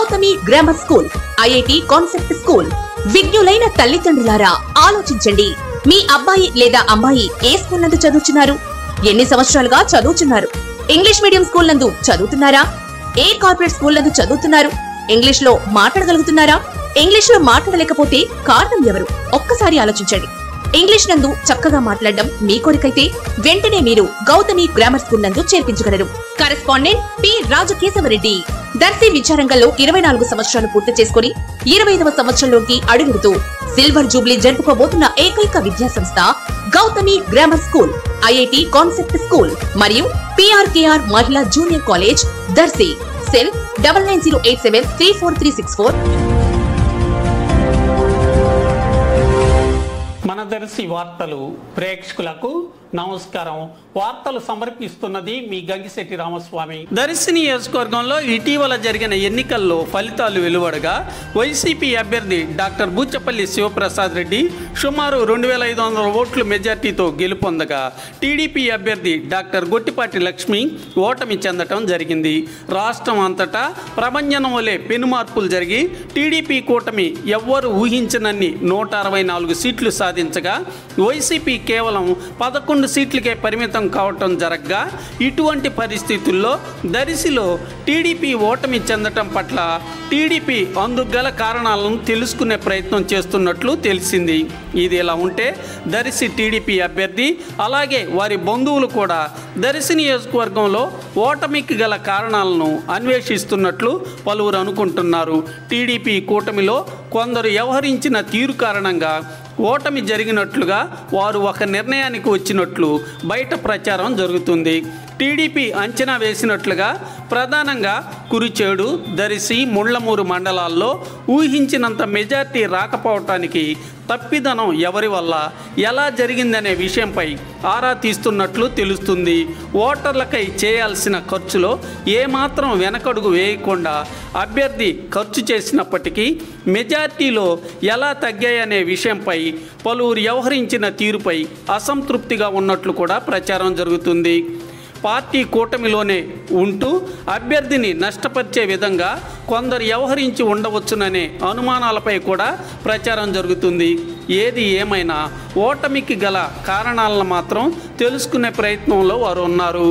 Gautami grammar school, IIT concept school. విజ్ఞులైన తల్లిదండ్రులారా ఆలోచించండి. మీ అబ్బాయి లేదా అమ్మాయి ఏ స్కూల్ నందు చదువుతున్నారు? ఎన్ని సంవత్సరాలుగా చదువుతున్నారు? ఇంగ్లీష్ మీడియం స్కూల్ నందు చదువుతున్నారా? ఏ కార్పొరేట్ స్కూల్ నందు చదువుతున్నారు? ఇంగ్లీష్ లో మాట్లాడగలుగుతున్నారా? ఇంగ్లీష్ లో మాట్లాడలేకపోతే కారణం ఎవరు? ఒక్కసారి ఆలోచించండి. ఇంగ్లీష్ నందు చక్కగా మాట్లాడడం మీ కోరికైతే వెంటనే మీరు గౌతమి గ్రామర్ స్కూల్ నందు చేర్పించగలరు. Correspondent P Rajakeshava Reddy. దర్శి విద్యారంగంలో 24 సంవత్సరాలు పూర్తి చేసుకుని 25వ సంవత్సరంలోకి అడుగుడుతూ సిల్వర్ జూబ్లీ జరుపుకోబోతున్న ఏకైక విద్యా సంస్థ Gautami grammar school, IIT concept school మరియు పిఆర్కేఆర్ మహిళా జూనియర్ కాలేజ్, దర్శి. సెల్ 9908734364. మన దర్శి వార్తలు ప్రేక్షకులకు నమస్కారం. వార్తలు సమర్పిస్తున్నది మీ గంగిశెట్టి రామస్వామి. దర్శి నియోజకవర్గంలో ఇటీవల జరిగిన ఎన్నికల్లో ఫలితాలు వెలువడగా వైసీపీ అభ్యర్థి డాక్టర్ బూచపల్లి శివప్రసాద్ రెడ్డి సుమారు 2500 ఓట్ల మెజార్టీతో గెలుపొందగా టీడీపీ అభ్యర్థి డాక్టర్ గొట్టిపాటి లక్ష్మి ఓటమి చెందటం జరిగింది. రాష్ట్రం అంతటా ప్రభంజనం వలె పెనుమార్పులు జరిగి టీడీపీ కూటమి ఎవ్వరూ ఊహించనన్ని 164 సీట్లు సాధించగా వైసీపీ కేవలం 11 సీట్లకే పరిమితం కావటం జరగ్గా ఇటువంటి పరిస్థితుల్లో దర్శిలో టీడీపీ ఓటమి చెందటం పట్ల టీడీపీ అందుగల కారణాలను తెలుసుకునే ప్రయత్నం చేస్తున్నట్లు తెలిసింది. ఇది ఇలా ఉంటే దర్శి టీడీపీ అభ్యర్థి అలాగే వారి బంధువులు కూడా దర్శి నియోజకవర్గంలో ఓటమికి గల కారణాలను అన్వేషిస్తున్నట్లు పలువురు అనుకుంటున్నారు. టీడీపీ కూటమిలో కొందరు వ్యవహరించిన తీరు కారణంగా ఓటమి జరిగినట్లుగా వారు ఒక నిర్ణయానికి వచ్చినట్లు బయట ప్రచారం జరుగుతుంది. టీడీపీ అంచనా వేసినట్లుగా ప్రధానంగా కురిచేడు, దర్శి, ముళ్లమూరు మండలాల్లో ఊహించినంత మెజార్టీ రాకపోవటానికి తప్పిదనం ఎవరి వల్ల, ఎలా జరిగిందనే విషయంపై ఆరా తీస్తున్నట్లు తెలుస్తుంది. ఓటర్లకై చేయాల్సిన ఖర్చులో ఏమాత్రం వెనకడుగు వేయకుండా అభ్యర్థి ఖర్చు చేసినప్పటికీ మెజార్టీలో ఎలా తగ్గాయనే విషయంపై పలువురు వ్యవహరించిన తీరుపై అసంతృప్తిగా ఉన్నట్లు కూడా ప్రచారం జరుగుతుంది. పార్టీ కూటమిలోనే ఉంటూ అభ్యర్థిని నష్టపరిచే విధంగా కొందరు వ్యవహరించి ఉండవచ్చుననే అనుమానాలపై కూడా ప్రచారం జరుగుతుంది. ఏది ఏమైనా ఓటమికి గల కారణాలను మాత్రం తెలుసుకునే ప్రయత్నంలో వారు ఉన్నారు.